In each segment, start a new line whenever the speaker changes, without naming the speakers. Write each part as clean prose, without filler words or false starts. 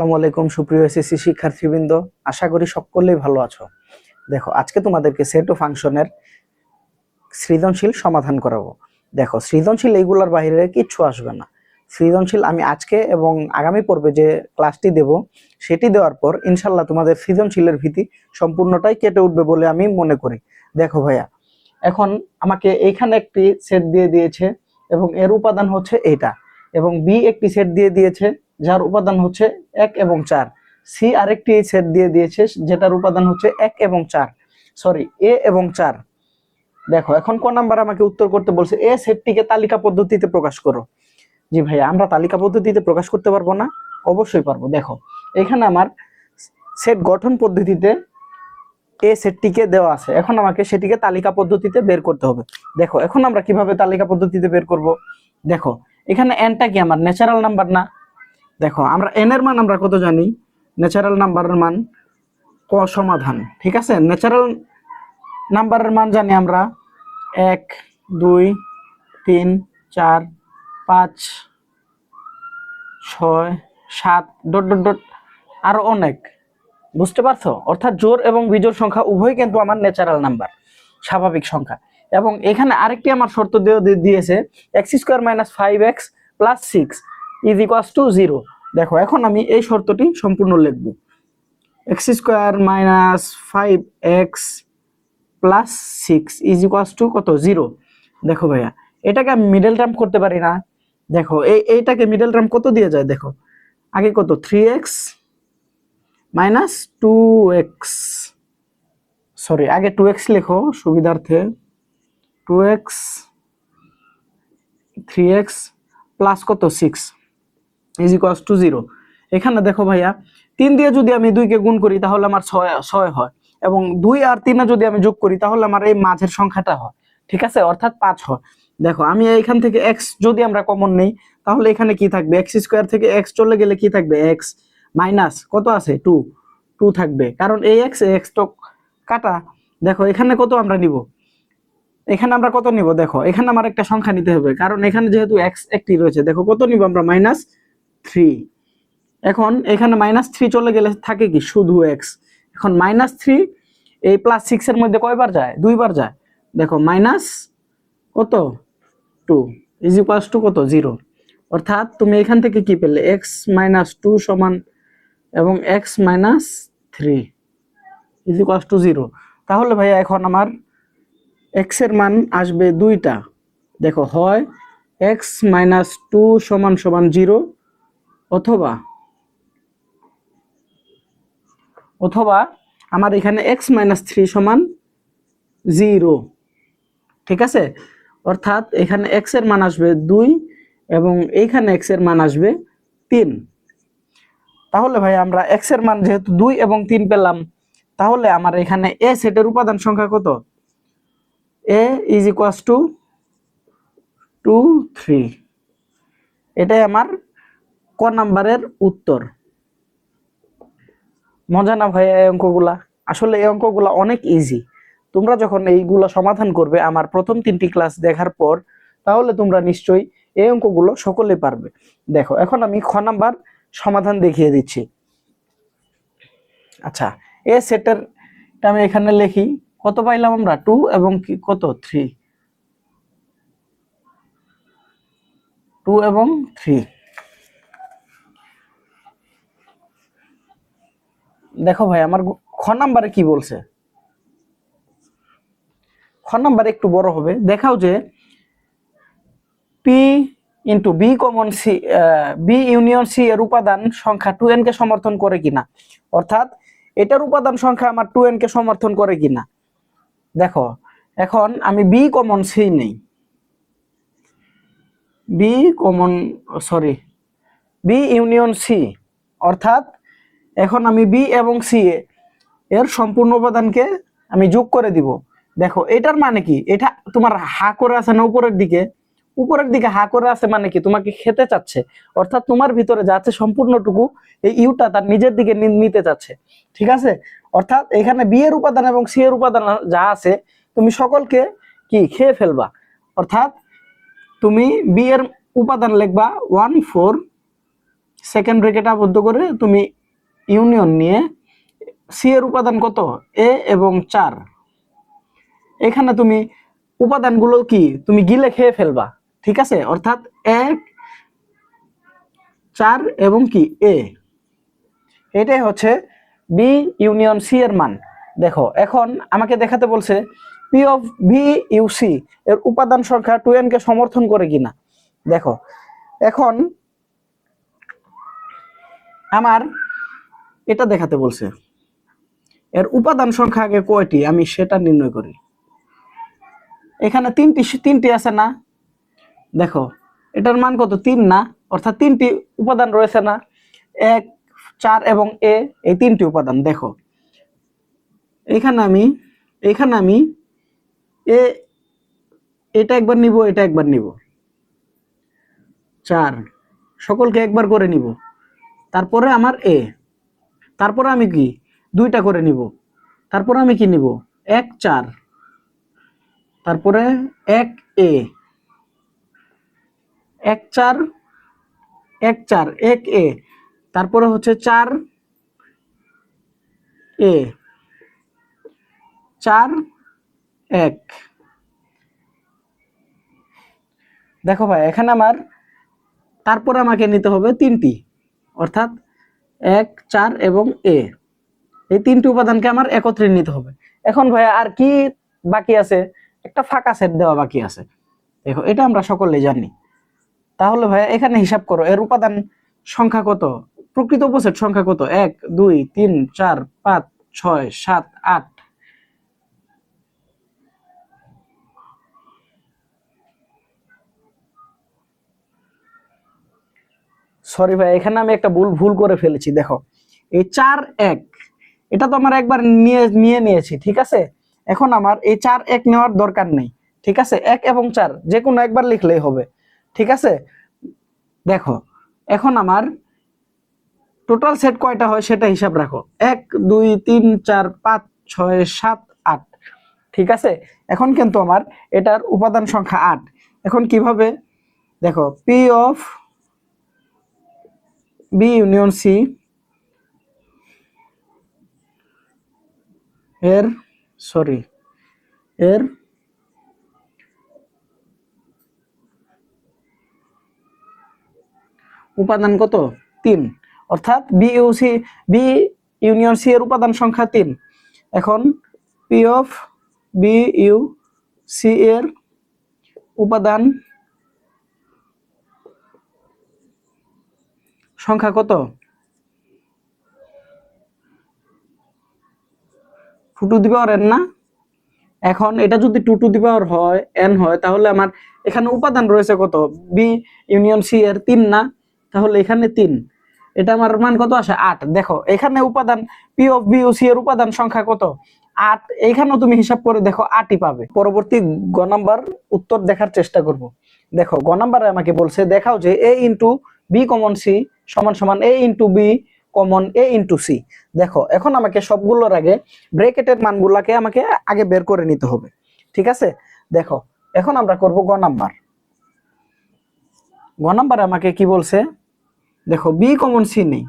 আসসালামু আলাইকুম সুপ্রিয় এসএসসি শিক্ষার্থীবৃন্দ, আশা করি সকলেই ভালো আছো। দেখো, আজকে তোমাদেরকে সেট ও ফাংশনের সৃজনশীল সমাধান করাবো। দেখো, সৃজনশীল এইগুলোর বাইরে কিচ্ছু আসবে না। সৃজনশীল আমি আজকে এবং আগামী পর্বে যে ক্লাসটি দেব সেটি দেওয়ার পর ইনশাল্লাহ তোমাদের সৃজনশীলের ভীতি সম্পূর্ণটাই কেটে উঠবে বলে আমি মনে করি। দেখো ভাইয়া, এখন আমাকে এইখানে একটি সেট দিয়ে দিয়েছে এবং এর উপাদান হচ্ছে এইটা, এবং বি একটি সেট দিয়ে দিয়েছে যার উপাদান হচ্ছে 1 এবং 4। সি আরেকটি সেট দিয়ে দিয়েছে যেটার উপাদান হচ্ছে 1 এবং 4, সরি এ এবং 4। দেখো, এখন ক নাম্বার আমাকে উত্তর করতে বলছে এ সেটটিকে তালিকা পদ্ধতিতে প্রকাশ করো। জি ভাইয়া, আমরা তালিকা পদ্ধতিতে প্রকাশ করতে পারবো না? অবশ্যই পারবো। দেখো, এখানে আমার সেট গঠন পদ্ধতিতে এ সেটটিকে দেওয়া আছে, এখন আমাকে সেটিকে তালিকা পদ্ধতিতে বের করতে হবে। দেখো, এখন আমরা কিভাবে তালিকা পদ্ধতিতে বের করব? দেখো, এখানে এনটা কি আমার ন্যাচারাল নাম্বার না? দেখো, আমরা এন এর মান আমরা কত জানি? ন্যাচারাল নাম্বারের মান ক সমাধান, ঠিক আছে? ন্যাচারাল নাম্বারের মান জানি আমরা 1 2 3 4 5 6 7 ডট ডট ডট আরো অনেক। বুঝতে পারছো? অর্থাৎ জোড় এবং বিজোড় সংখ্যা উভয় কিন্তু আমার ন্যাচারাল নাম্বার, স্বাভাবিক সংখ্যা। এবং এখানে আরেকটি আমার শর্ত দিয়েছে x² - 5x + 6 = 0। দেখো, এখন আমি এই শর্তটি সম্পূর্ণ লিখব। x² - 5x + 6 = কত? 0। দেখো ভাইয়া, এটাকে আমি মিডল টার্ম করতে পারি না? দেখো, এইটাকে মিডল টার্ম কত দিয়ে যায়? দেখো, আগে কত? 3x - 2x, সরি আগে 2x লেখো সুবিধার্থে। 2x 3x প্লাস কত? 6 = 0। এখানে দেখো ভাইয়া, 3 দিয়ে যদি আমি 2 কে গুণ করি তাহলে আমার 6 হয়, এবং 2 আর 3 যদি আমি যোগ করি তাহলে আমার এই মাঝের সংখ্যাটা হয়, ঠিক আছে? অর্থাৎ 5 হয়। দেখো, আমি এইখান থেকে x যদি আমরা কমন নেই তাহলে এখানে কি থাকবে? x² থেকে x চলে গেলে কি থাকবে? x মাইনাস কত আছে? 2 থাকবে, কারণ এই x তো কাটা। দেখো, এখানে কত আমরা নিব? এখানে আমরা কত নিব? দেখো, এখানে আমার একটা সংখ্যা নিতে হবে, কারণ এখানে যেহেতু x একটি রয়েছে। দেখো, কত নিব আমরা? -3। এখন এখানে -3 চলে গেলে থাকে কি? শুধু x। এখন -3 এই +6 এর মধ্যে কয়বার যায়? 2 বার যায়। দেখো, মাইনাস কত? 2 = কত? 0। অর্থাৎ তুমি এখান থেকে কি পেলে? x - 2 সমান এবং x - 3 = 0। তাহলে ভাইয়া, এখন আমার x এর মান আসবে দুইটা। দেখো, হয় x - 2 = 0, অথবা আমার এখানে x - 3 = 0, ঠিক আছে? অর্থাৎ এখানে x এর মান আসবে 2 এবং এইখানে x এর মান আসবে 3। তাহলে ভাই, আমরা x এর মান যেহেতু 2 এবং 3 পেলাম, তাহলে আমার এখানে a সেটের উপাদান সংখ্যা কত? a = 2 3। এটাই আমার ক নাম্বারের উত্তর। মজা না ভাই এই অঙ্কগুলা? আসলে এই অঙ্কগুলা অনেক ইজি। তোমরা যখন এইগুলো সমাধান করবে আমার প্রথম 3টি ক্লাস দেখার পর, তাহলে তোমরা নিশ্চয়ই এই অঙ্কগুলো সকলে পারবে। দেখো, এখন আমি খ নাম্বার সমাধান দেখিয়ে দিচ্ছি। আচ্ছা, এ সেটের আমি এখানে লিখি। কত পাইলাম আমরা? 2 এবং কি কত? 3। 2 এবং 3। দেখো ভাই, আমার খ নাম্বারে কি বলছে? খ নাম্বারে একটু বড় হবে। দেখাও যে P into B common C, B union C এর উপাদান সংখ্যা 2n কে সমর্থন করে কিনা। অর্থাৎ এটার উপাদান সংখ্যা আমার 2n কে সমর্থন করে কিনা। দেখো, এখন আমি বি কমন সি নেই। B common, sorry, B union C, অর্থাৎ এখন আমি বি এবং সি এর সম্পূর্ণ উপাদানকে আমি যোগ করে দিব। দেখো, এটার মানে কি? এটা তোমার হা করে আছে না উপরের দিকে? উপরের দিকে হা করে আছে মানে কি? তোমাকে খেতে চাচ্ছে। অর্থাৎ তোমার ভিতরে যা আছে সম্পূর্ণটুকু এই ইউটা তার নিজের দিকে নিতে চাচ্ছে, ঠিক আছে? অর্থাৎ এখানে বি এর উপাদান এবং সি এর উপাদান যা আছে তুমি সকলকে কি খেয়ে ফেলবা। অর্থাৎ তুমি বি এর উপাদান লিখবা 1 4 সেকেন্ড ব্র্যাকেট আবদ্ধ করে তুমি ইউনিয়ন নিয়ে সি এর উপাদান কত এ এবং 4, এখানে তুমি উপাদানগুলো কি তুমি গিলে খেয়ে ফেলবা, ঠিক আছে, অর্থাৎ 1 4 এবং কি এ, এটাই হচ্ছে বি ইউনিয়ন সি এর মান। দেখো এখন আমাকে দেখাতে বলছে P of V U C এর উপাদান সংখ্যা 2n কে সমর্থন করে কিনা। দেখো এখন আমার এটা দেখাতে বলছে, এর উপাদান সংখ্যা আগে কয়টি আমি সেটা নির্ণয় করি। এখানে তিনটি আছে না, দেখো এটার মান কত 3 না, অর্থাৎ 3টি উপাদান রয়েছে না, 1 4 এবং এ, এই 3টি উপাদান। দেখো এখানে আমি এ এটা একবার নিব, এটা একবার নিব, 4 সকলকে একবার করে নিব, তারপরে আমার এ, তারপরে আমি কি 2টা করে নিব, তারপরে আমি কি নিব 1 4, তারপরে 1 এ 1 4 1 4 1 এ, তারপরে হচ্ছে 4 এ 4 1। দেখো ভাই এখানে আমার তারপরে আমাকে নিতে হবে 3টি, অর্থাৎ 1 4 এবং এ, এই 3টি উপাদানকে আমার একত্রে নিতে হবে। এখন ভাই আর কি বাকি আছে, একটা ফাঁকা সেট দেওয়া বাকি আছে। দেখো এটা আমরা সকলেই জানি। তাহলে ভাই এখানে হিসাব করো এর উপাদান সংখ্যা কত, প্রকৃত উপসেট সংখ্যা কত, 1 2 3 4 5 6 7 8। সরি ভাই এখানে আমি একটা ভুল করে ফেলেছি। দেখো এই 4 1 এটা তো আমার একবার নিয়েছি, ঠিক আছে, এখন আমার এই 4 1 নেওয়ার দরকার নেই, ঠিক আছে, 1 এবং 4 যে কোনো একবার লিখলেই হবে, ঠিক আছে। দেখো এখন আমার টোটাল সেট কয়টা হয় সেটা হিসাব রাখো, 1 2 3 4 5 6 7 8, ঠিক আছে। এখন কিন্তু আমার এটার উপাদান সংখ্যা 8। এখন কিভাবে, দেখো P of B union C এর এর উপাদান কত 3, অর্থাৎ বি ইউনিয়ন সি এর উপাদান সংখ্যা 3। এখন P of B U C এর উপাদান সংখ্যা কত 2 টু দি পাওয়ার n না। এখন এটা যদি 2 টু দি পাওয়ার হয় n হয়, তাহলে আমার এখানে উপাদান রয়েছে কত, বি ইউনিয়ন সি এর 3 না, তাহলে এখানে 3, এটা আমার মান কত আসে 8। দেখো এখানে উপাদান P of B U C এর উপাদান সংখ্যা কত 8, এইখানেও তুমি হিসাব করে দেখো 8ই পাবে। পরবর্তী গ নাম্বার উত্তর দেখার চেষ্টা করব। দেখো গ নাম্বারে আমাকে বলছে দেখাও যে a into B common C সমান সমান a into B common a into C. দেখো এখন আমাকে সবগুলোর আগে ব্র্যাকেটের মানগুলোকে আমাকে আগে বের করে নিতে হবে, ঠিক আছে। দেখো এখন আমরা করব গ নাম্বারে আমাকে কি বলছে, দেখো বি কমন সি নেই।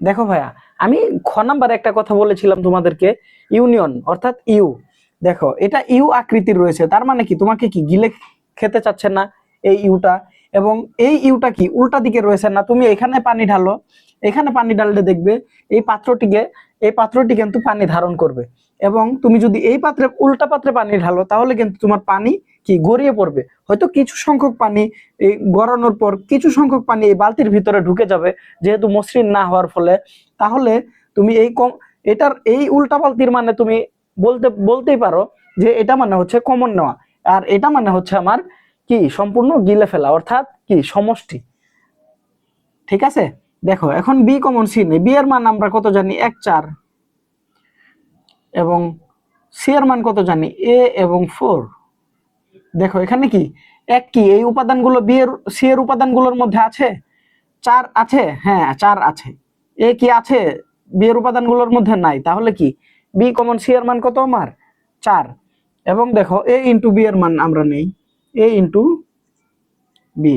দেখো ভাইয়া আমি খ নাম্বারে একটা কথা বলেছিলাম তোমাদেরকে, ইউনিয়ন অর্থাৎ ইউ। দেখো এটা ইউ আকৃতির রয়েছে, তার মানে কি তোমাকে কি গিলে খেতে চাচ্ছে না এই ইউটা, এবং এই ইউটা কি উল্টা দিকে রয়েছে না। তুমি এখানে পানি ঢালো, এখানে পানি ঢাললে দেখবে এই পাত্রটি কিন্তু পানি ধারণ করবে, এবং তুমি যদি এই উল্টা পাত্রে পানি ঢালো তাহলে কিন্তু তোমার পানি কি গড়িয়ে পড়বে। হয়তো কিছু সংখ্যক পানি এই গড়ানোর পর কিছু সংখ্যক পানি এই বালতির ভিতরে ঢুকে যাবে, যেহেতু মসৃণ না হওয়ার ফলে। তাহলে তুমি এটার এই উল্টা বালতির মানে তুমি বলতেই পারো যে এটা মানে হচ্ছে কমন নেওয়া, আর এটা মানে হচ্ছে আমার কি সম্পূর্ণ গিলে ফেলা, অর্থাৎ কি সমষ্টি, ঠিক আছে। দেখো এখন বি কমন সি নেই, বি এর মান আমরা কত জানি 1 4, এবং সি এর মান কত জানি এ এবং 4। দেখো এখানে কি এক কি এই উপাদানগুলো বি এর সি এর উপাদানগুলোর মধ্যে আছে, 4 আছে, হ্যাঁ 4 আছে। এ কি আছে বি এর উপাদানগুলোর মধ্যে নাই, তাহলে কি বি কমন সি এর মান কত আমার 4। এবং দেখো এ ইন্টু বি এর মান আমরা নেই, এ ইন্টু বি।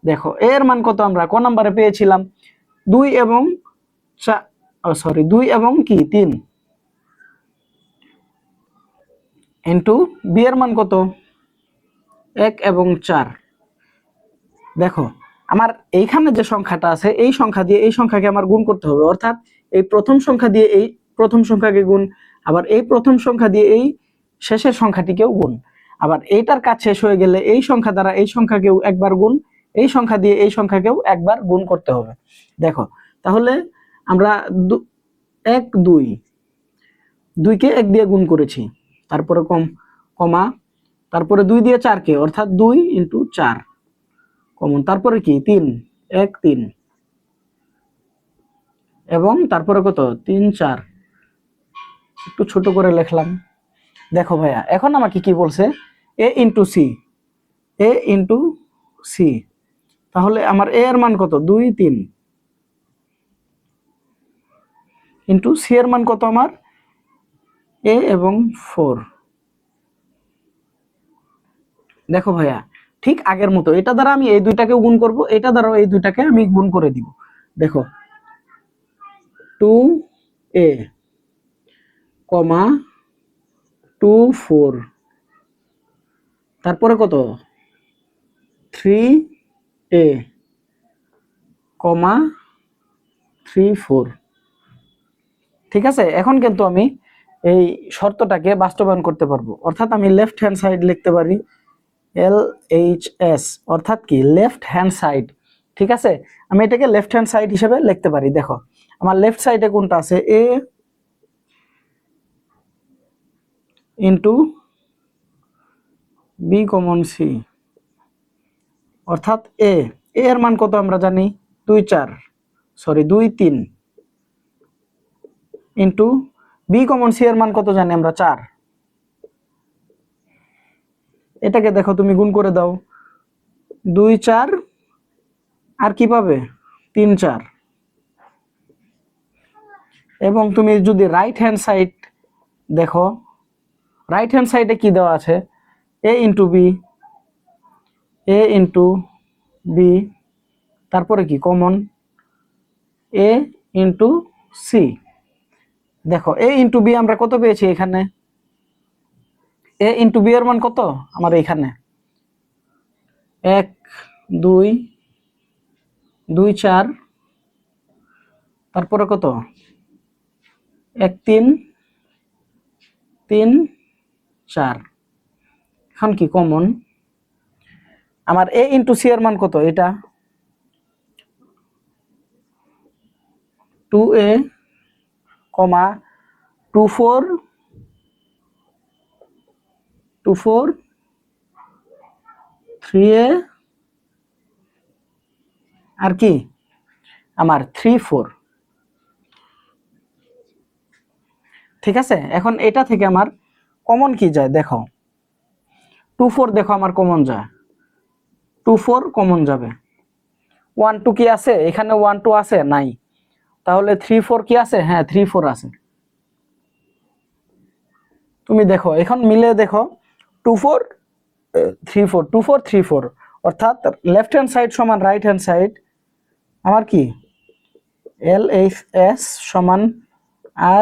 দেখো এর মান কত আমরা ক নাম্বারে পেয়েছিলাম 2 এবং 2 এবং কি 3 ইন্টু বি এর মান কত 1 এবং 4। দেখো আমার এইখানে যে সংখ্যাটা আছে এই সংখ্যা দিয়ে এই সংখ্যাকে আমার গুণ করতে হবে, অর্থাৎ এই প্রথম সংখ্যা দিয়ে এই প্রথম সংখ্যাকে গুণ, আবার এই প্রথম সংখ্যা দিয়ে এই শেষের সংখ্যাটিকেও গুণ, আবার এইটার কাজ শেষ হয়ে গেলে এই সংখ্যা দ্বারা এই সংখ্যাকেও একবার গুণ, এই সংখ্যা দিয়ে এই সংখ্যাকেও একবার গুণ করতে হবে। দেখো তাহলে আমরা 1 2 2কে 1 দিয়ে গুণ করেছি, তারপরে কমা, তারপরে 2 দিয়ে 4কে, অর্থাৎ 2 ইন্টু 4 কমন, তারপরে কি 3 1 3 এবং তারপরে কত 3 4, একটু ছোট করে লিখলাম। দেখো ভাইয়া এখন আমাকে কি বলছে a into C, a into C, তাহলে আমার a এর মান কত 2 3 ইন্টু সি এর মান কত আমার a এবং 4। দেখো ভাইয়া ঠিক আগের মতো এটা দ্বারা আমি এই দুইটাকে গুণ করব, এটা দ্বারাও এই দুইটাকে আমি গুণ করে দিব। দেখো 2a কমা 2 4, তারপরে কত 3a কমা 3 4। ঠিক আছে, এখন কিন্তু আমি এই শর্তটাকে বাস্তবায়ন করতে পারবো, অর্থাৎ আমি লেফট হ্যান্ড সাইড লিখতে পারি LHS, অর্থাৎ কি লেফট হ্যান্ড সাইড। ঠিক আছে, আমি এটাকে লেফট হ্যান্ড সাইড হিসেবে লিখতে পারি। দেখো আমার লেফট সাইডে কোনটা আছে a into B common C, অর্থাৎ a এর মান কত আমরা জানি 2 3 ইন্টু বি কমন সি এর মান কত জানি আমরা 4। এটাকে দেখো তুমি গুণ করে দাও 2 4 আর কি পাবে 3 4, এবং তুমি যদি রাইট হ্যান্ড সাইড দেখো রাইট হ্যান্ড সাইডে কি দেওয়া আছে a ইন্টু বি, তারপরে কি কমন a ইন্টু সি। দেখো a ইন্টু বি আমরা কত পেয়েছি এখানে, a ইন্টু বি এর মান কত আমার এখানে 1 2 2 4, তারপরে কত 1 3 3 4, এখন কি কমন আমার a ইন্টু সি এর মান কত, এটা 2a কমা 2 4 3a আর কি আমার 3 4। ঠিক আছে, এখন এটা থেকে আমার কমন কি যায় দেখো 2 4, দেখো আমার কমন যায় 2 4 কমন যাবে, 1 2 কি আছে এখানে 1 2 আছে নাই, তাহলে 3 4 কি আছে, হ্যাঁ 3 4 আছে। তুমি দেখো এখন মিলে দেখো 2 4 3 4 2 4 3 4, অর্থাৎ লেফট হ্যান্ড সাইড সমান রাইট হ্যান্ড সাইড আমার কি LHS সমান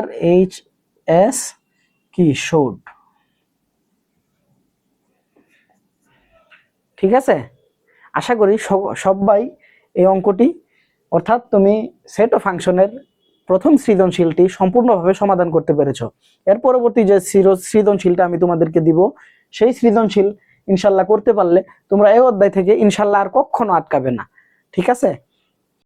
RHS কি শোড। ঠিক আছে, আশা করি সবাই এই অঙ্কটি অর্থাৎ তুমি সেট ও ফাংশনের প্রথম সৃজনশীলটি সম্পূর্ণভাবে সমাধান করতে পেরেছো। এর পরবর্তী যে সৃজনশীলটা আমি তোমাদেরকে দিব সেই সৃজনশীল ইনশাল্লাহ করতে পারলে তোমরা এই অধ্যায় থেকে ইনশাল্লাহ আর কখনো আটকাবে না। ঠিক আছে।